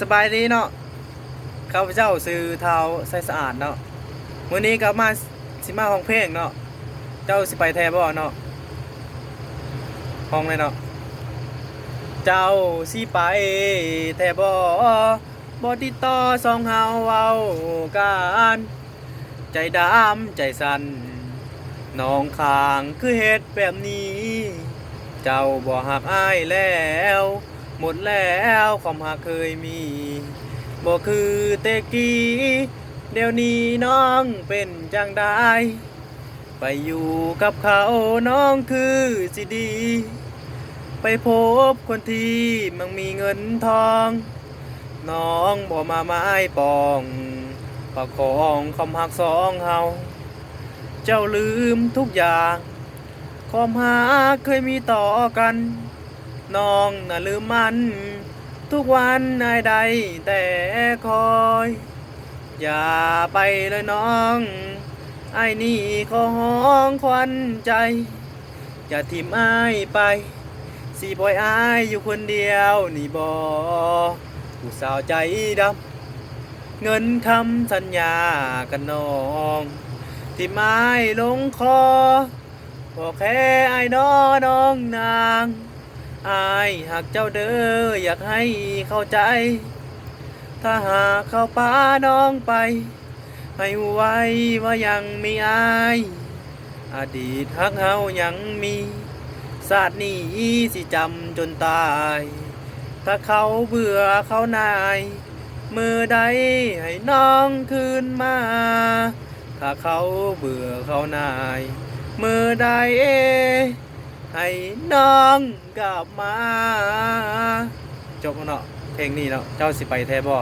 สบายดีเนาะข้าพเจ้าซื้อเท้าใส่สะอาดเนาะมื้อนี้ก็มาสิมาห้องเพลงเนาะเจ้าสิไปแท้บ่เนาะห้องเลยเนาะเจ้าสิไปแท้บ่ติดต่อสองเฮาเว้ากันใจดำใจสั่นน้องข้างคือเฮ็ดแบบนี้เจ้าบ่ฮักอ้ายแล้วหมดแล้วความฮักเคยมีบ่คือแต่กี้เดี๋ยวนี้น้องเป็นจังไดไปอยู่กับเขาน้องคือสิดีไปพบคนที่มันมีเงินทองน้องบ่มาไม้ปองประคองความฮักสองเฮาเจ้าลืมทุกอย่างความฮักเคยมีต่อกันน้องน่ะลืมมันทุกวันนายใดแต่คอยอย่าไปเลยน้องไอ้นี่ขอห้องควันใจอย่าทิมอ้ายไปสิปล่อยอ้ายอยู่คนเดียวนี่บ่ผู้สาวใจดำเงินคำสัญญากันน้องที่ไม้ลงคอบอกแค่ไอ้น้องนางอายหากเจ้าเด้ออยากให้เข้าใจถ้าหากเข้าป้าน้องไปให้ไว้ว่ายังมีอายอดีตฮักเฮายังมีศาสตร์นี้สิจำจนตายถ้าเขาเบื่อเขานายมือใดให้น้องคืนมาถ้าเขาเบื่อเขานายมือใดให้น้องกลับมาจบแล้วเนาะเพลงนี้เนาะเจ้าสิไปแท้บ่